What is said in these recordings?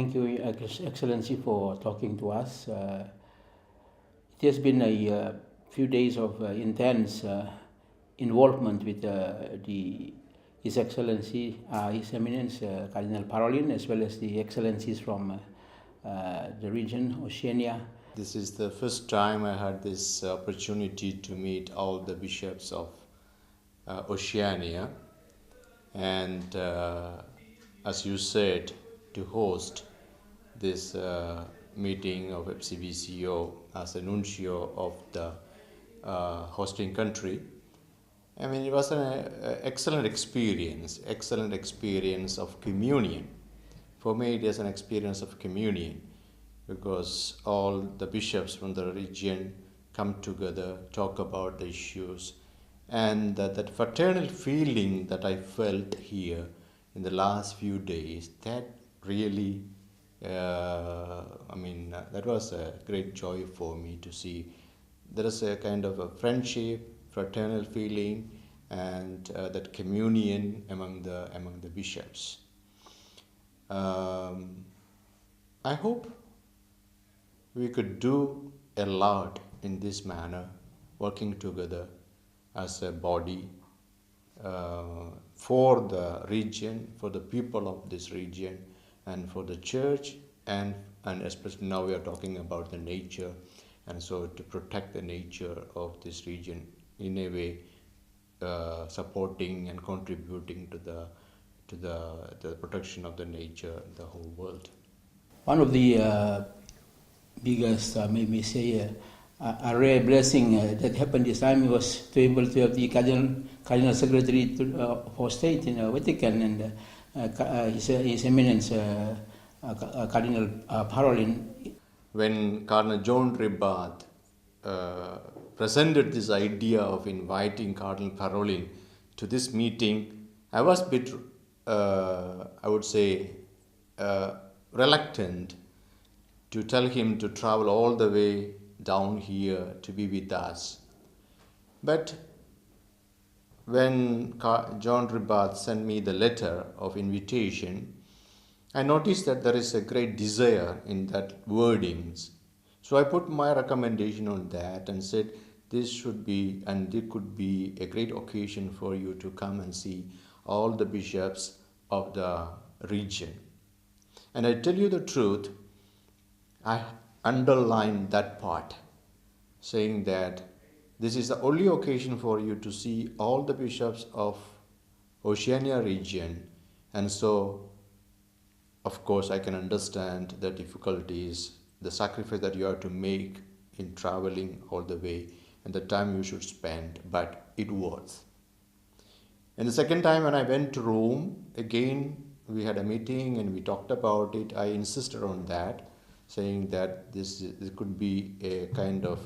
Thank you, Excellency, for talking to us. It has been a few days of intense involvement with His Excellency, His Eminence Cardinal Parolin, as well as the Excellencies from the region, Oceania. This is the first time I had this opportunity to meet all the bishops of Oceania, and as you said, to host this meeting of FCBCO as a nuncio of the hosting country. I mean, it was an excellent experience of communion. For me, it is an experience of communion because all the bishops from the region come together, talk about the issues, and that fraternal feeling that I felt here in the last few days, that really, that was a great joy for me to see. There is a kind of a friendship, fraternal feeling, and that communion among the bishops. I hope we could do a lot in this manner, working together as a body for the region, for the people of this region, and for the church, and especially now we are talking about the nature, and so to protect the nature of this region in a way, supporting and contributing to the protection of the nature in the whole world. One of the biggest, maybe say, a rare blessing that happened this time was to be able to have the Cardinal Secretary for State in Vatican and His Eminence Cardinal Parolin. When Cardinal John Ribad presented this idea of inviting Cardinal Parolin to this meeting, I was a bit, I would say, reluctant to tell him to travel all the way down here to be with us. But when John Ribad sent me the letter of invitation, I noticed that there is a great desire in that wordings. So I put my recommendation on that and said, this should be, and it could be a great occasion for you to come and see all the bishops of the region. And I tell you the truth, I underlined that part, saying that this is the only occasion for you to see all the bishops of Oceania region. And so, of course, I can understand the difficulties, the sacrifice that you have to make in traveling all the way, and the time you should spend, but it worth. And the second time when I went to Rome, again, we had a meeting and we talked about it. I insisted on that, saying that this could be a kind of,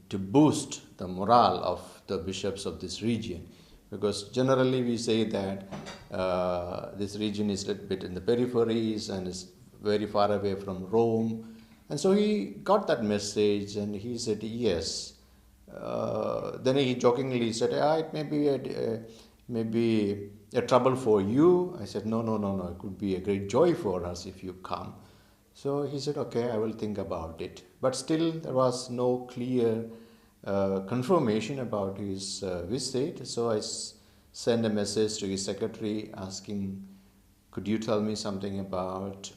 to boost the morale of the bishops of this region. Because generally we say that this region is a little bit in the peripheries and is very far away from Rome. And so he got that message and he said, yes. Then he jokingly said, it may be a trouble for you. I said, no, it could be a great joy for us if you come. So he said, okay, I will think about it. But still there was no clear confirmation about his visit. So I sent a message to his secretary asking, could you tell me something about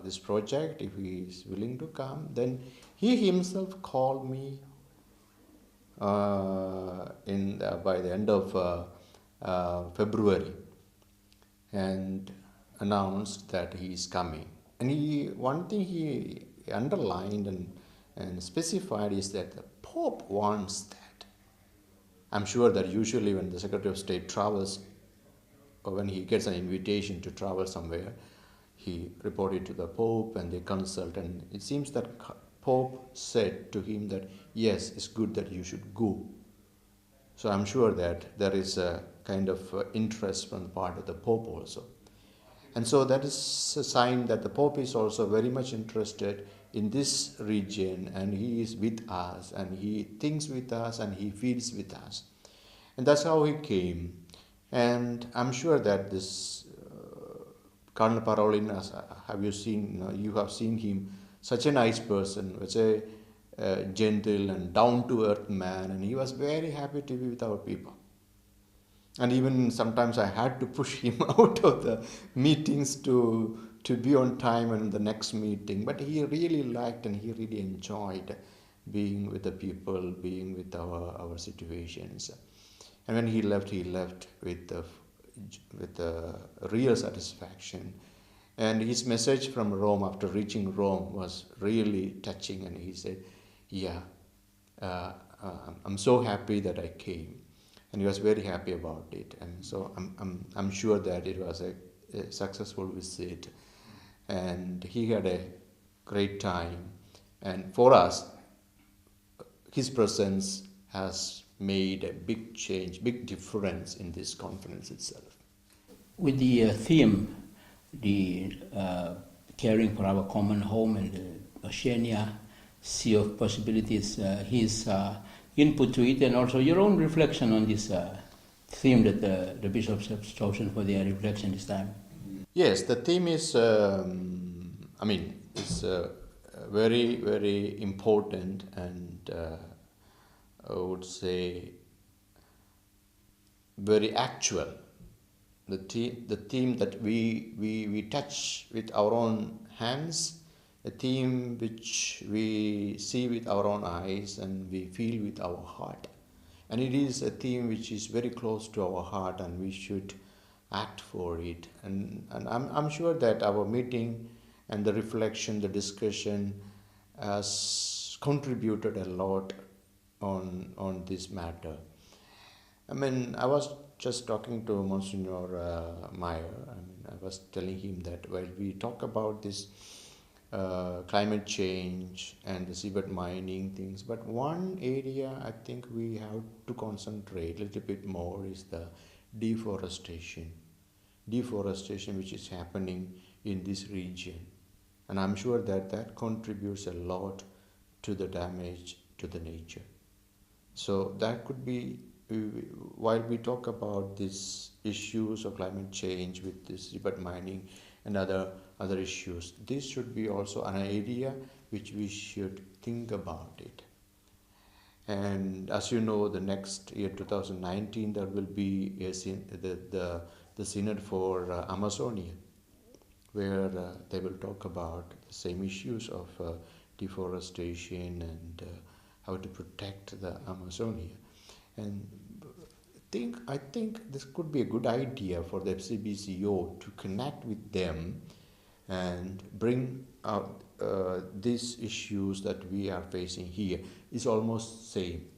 this project, if he is willing to come? Then he himself called me by the end of February and announced that he is coming. And one thing he underlined and specified is that the Pope wants that. I'm sure that usually when the Secretary of State travels, or when he gets an invitation to travel somewhere, he reported to the Pope and they consult, and it seems that Pope said to him that yes, it's good that you should go. So I'm sure that there is a kind of interest from the part of the Pope also. And so that is a sign that the Pope is also very much interested in this region, and he is with us, and he thinks with us, and he feels with us. And that's how he came. And I'm sure that this Cardinal Parolin, have you seen? You have seen him, such a nice person, such a gentle and down-to-earth man, and he was very happy to be with our people. And even sometimes I had to push him out of the meetings to be on time in the next meeting. But he really liked and he really enjoyed being with the people, being with our situations. And when he left with a real satisfaction. And his message from Rome after reaching Rome was really touching. And he said, "Yeah, I'm so happy that I came." And he was very happy about it. And so I'm sure that it was a successful visit. And he had a great time. And for us, his presence has made a big change, big difference in this conference itself. With the theme, the caring for our common home and the Oceania Sea of Possibilities, his input to it, and also your own reflection on this theme that the bishops have chosen for their reflection this time. Yes, the theme is, it's very, very important, and I would say very actual. The theme that we touch with our own hands, a theme which we see with our own eyes and we feel with our heart. And it is a theme which is very close to our heart, and we should act for it. And I'm sure that our meeting and the reflection, the discussion has contributed a lot on this matter. I was just talking to Monsignor Meyer. I was telling him that while we talk about this climate change and the seabed mining things, but one area I think we have to concentrate a little bit more is the deforestation which is happening in this region. And I'm sure that contributes a lot to the damage to the nature. So that could be, while we talk about these issues of climate change with this seabed mining and other issues, this should be also an area which we should think about it. And as you know, the next year 2019 there will be the Synod for Amazonia, where they will talk about the same issues of deforestation and how to protect the Amazonia. And I think this could be a good idea for the FCBCO to connect with them and bring out these issues that we are facing here. Is almost same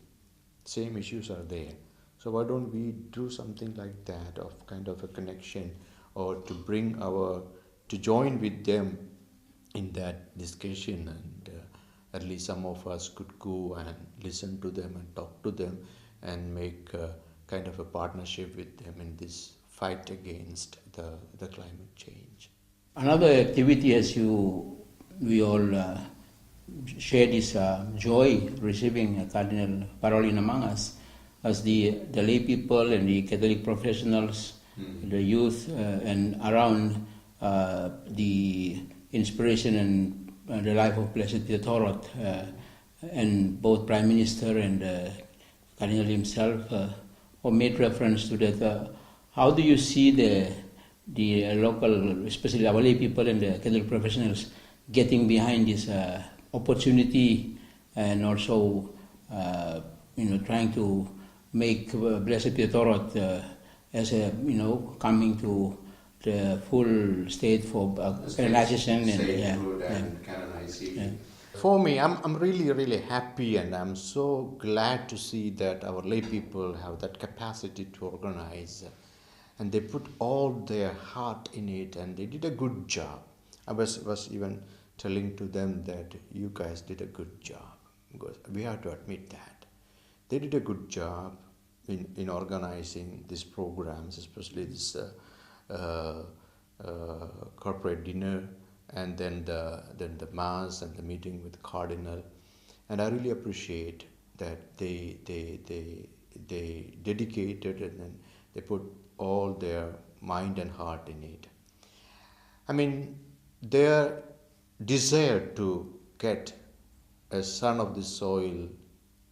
issues are there. So why don't we do something like that, of kind of a connection, or to join with them in that discussion, and at least some of us could go and listen to them and talk to them and make kind of a partnership with them in this fight against the climate change. Another activity, as we all share this joy receiving Cardinal Parolin among us, as the lay people and the Catholic professionals, the youth, and around the inspiration and the life of Blessed Peter Torot, and both Prime Minister and Cardinal himself made reference to that. How do you see the local, especially our lay people and the Catholic professionals, getting behind this opportunity, and also trying to make Blessed Peter Torot as a coming to the full state for canonization and canonization. For me, I'm really, really happy, and I'm so glad to see that our lay people have that capacity to organize, and they put all their heart in it, and they did a good job. I was even telling to them that you guys did a good job, because we have to admit that they did a good job in organizing these programs, especially this corporate dinner, and then the mass and the meeting with the cardinal. And I really appreciate that they dedicated, and then they put all their mind and heart in it. I mean, their desire to get a son of the soil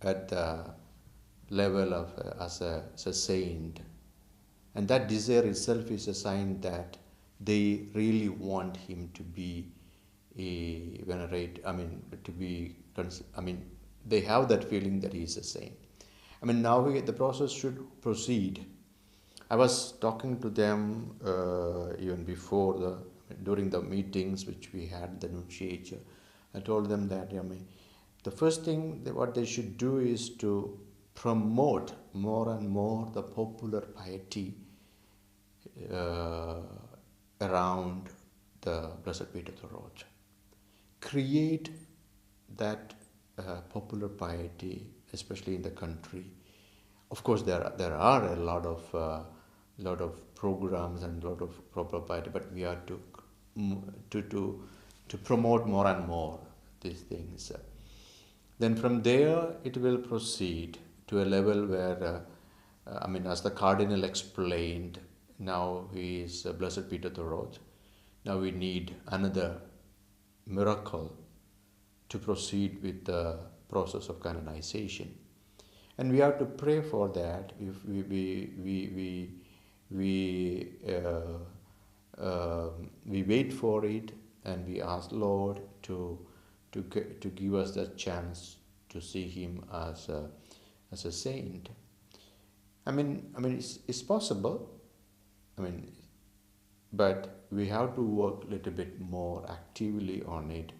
at the level of as a saint, and that desire itself is a sign that they really want him to be a venerate. I mean, to be. I mean, they have that feeling that he is a saint. I mean, now the process should proceed. I was talking to them even before during the meetings which we had, the Nunciature. I told them that the first thing what they should do is to promote more and more the popular piety around the Blessed Peter the Road. Create that popular piety, especially in the country. Of course, there are a lot of programs and a lot of popular piety, but we are to promote more and more these things. Then from there, it will proceed to a level where, as the Cardinal explained, now he is Blessed Peter the Road. Now we need another miracle to proceed with the process of canonization, and we have to pray for that. If we wait for it, and we ask Lord to give us that chance to see him as a saint. I mean, it's possible. But we have to work a little bit more actively on it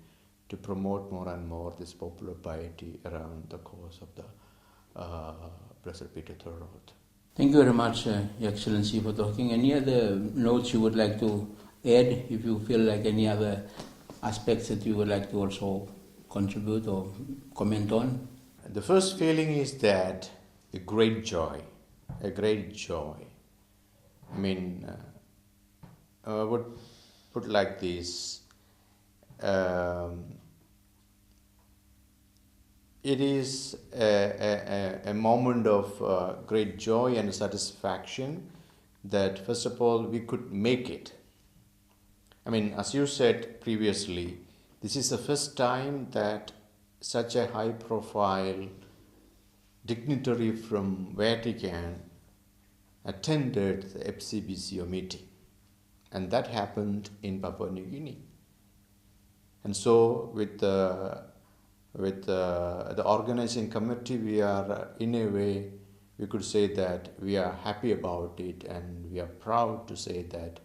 to promote more and more this popular piety around the cause of the Blessed Peter the Road. Thank you very much, Your Excellency, for talking. Any other notes you would like to add, if you feel like any other aspects that you would like to also contribute or comment on? The first feeling is that a great joy. I would put like this. It is a moment of great joy and satisfaction that, first of all, we could make it. As you said previously, this is the first time that such a high-profile dignitary from Vatican attended the FCBCO meeting, and that happened in Papua New Guinea. And so, with the organizing committee, we are, in a way, we could say that we are happy about it, and we are proud to say that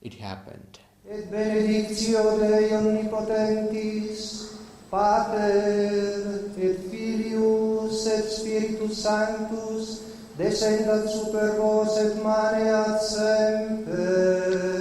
it happened. Et benedictio Dei omnipotentis, Pater et Filius et Spiritus Sanctus, descendat super vos et maneat semper.